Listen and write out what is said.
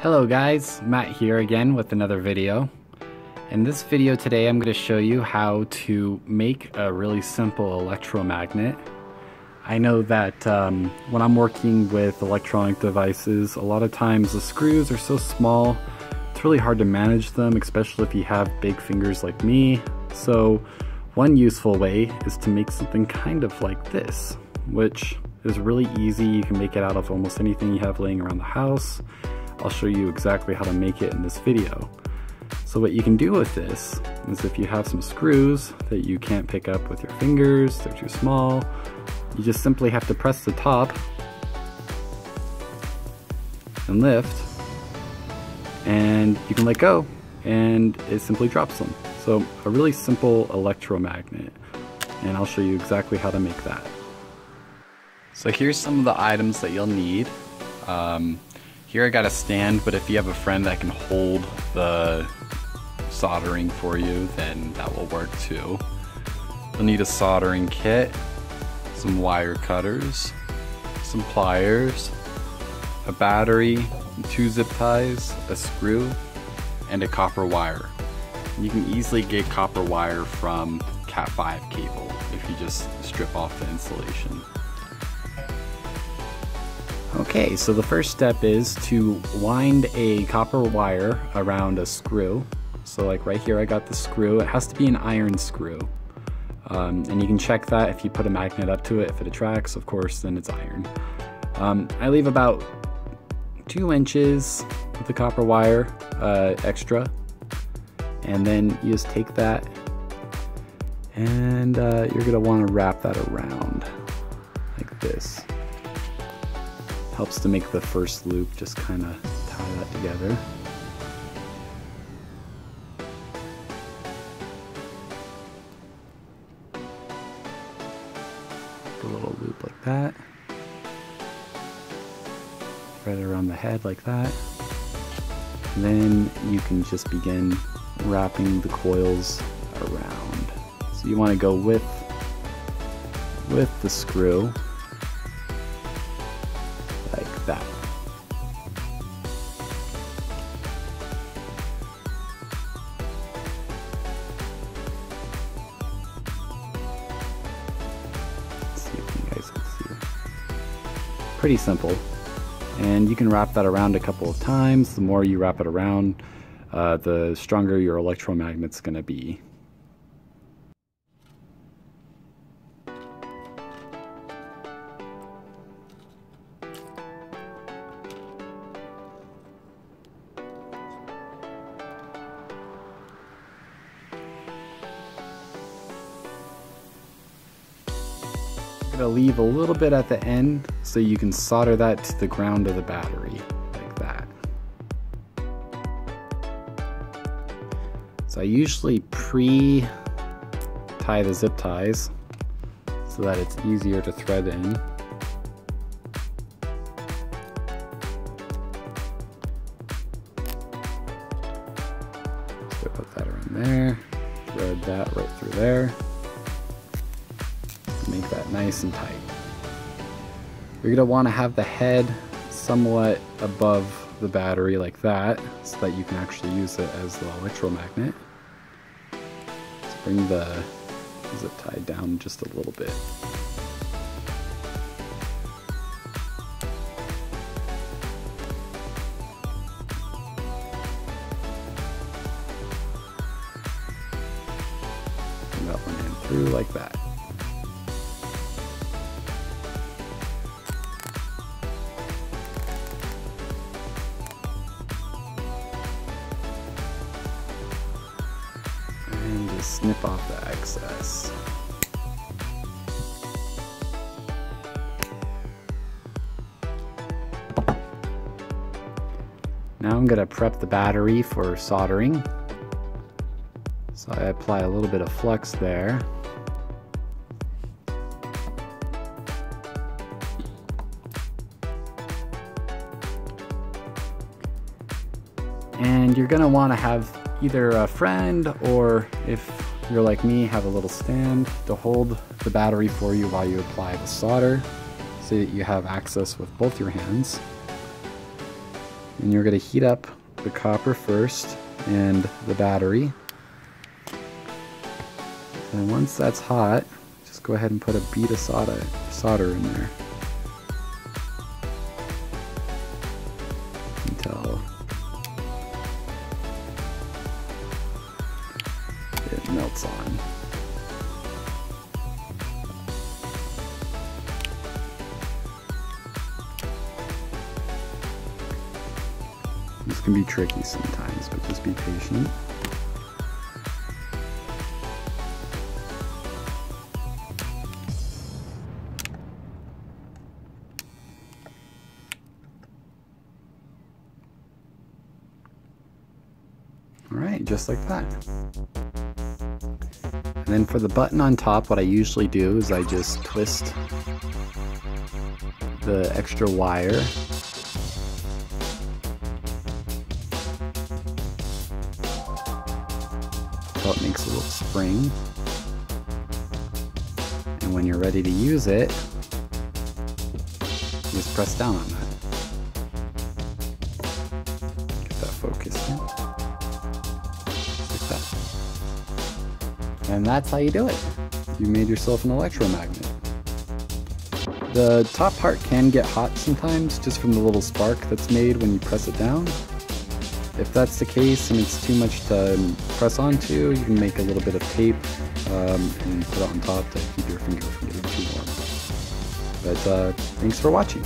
Hello guys, Matt here again with another video. In this video today I'm going to show you how to make a really simple electromagnet. I know that when I'm working with electronic devices, a lot of times the screws are so small, it's really hard to manage them, especially if you have big fingers like me. So one useful way is to make something kind of like this, which is really easy. You can make it out of almost anything you have laying around the house. I'll show you exactly how to make it in this video. So what you can do with this is if you have some screws that you can't pick up with your fingers, they're too small, you just simply have to press the top and lift, and you can let go and it simply drops them. So a really simple electromagnet, and I'll show you exactly how to make that. So here's some of the items that you'll need. Here I got a stand, but if you have a friend that can hold the soldering for you, then that will work too. You'll need a soldering kit, some wire cutters, some pliers, a battery, 2 zip ties, a screw, and a copper wire. You can easily get copper wire from Cat 5 cable if you just strip off the insulation. Okay, so the first step is to wind a copper wire around a screw. So like right here I got the screw. It has to be an iron screw. And you can check that if you put a magnet up to it. If it attracts, of course, then it's iron. I leave about 2 inches with the copper wire extra. And then you just take that and you're gonna wanna wrap that around like this. Helps to make the first loop, just kind of tie that together. A little loop like that. Thread it around the head like that. And then you can just begin wrapping the coils around. So you want to go with the screw. Like that. Let's see if you guys can see it. Pretty simple. And you can wrap that around a couple of times. The more you wrap it around, the stronger your electromagnet's going to be. Leave a little bit at the end so you can solder that to the ground of the battery like that. So I usually pre-tie the zip ties so that it's easier to thread in. So put that around there, thread that right through there. Make that nice and tight. You're going to want to have the head somewhat above the battery like that so that you can actually use it as the electromagnet. Let's bring the zip tie down just a little bit. Bring that one in through like that. Snip off the excess. Now I'm going to prep the battery for soldering. So I apply a little bit of flux there. And you're going to want to have either a friend, or if you're like me, have a little stand to hold the battery for you while you apply the solder so that you have access with both your hands. And you're going to heat up the copper first and the battery. And once that's hot, just go ahead and put a bead of solder in there until it melts on. This can be tricky sometimes, but just be patient. Alright, just like that. And then for the button on top, what I usually do is I just twist the extra wire until it makes a little spring. And when you're ready to use it, you just press down on that. Get that focused in. Just like that. And that's how you do it. You made yourself an electromagnet. The top part can get hot sometimes just from the little spark that's made when you press it down. If that's the case and it's too much to press onto, you can make a little bit of tape and put it on top to keep your finger from getting too warm. But thanks for watching.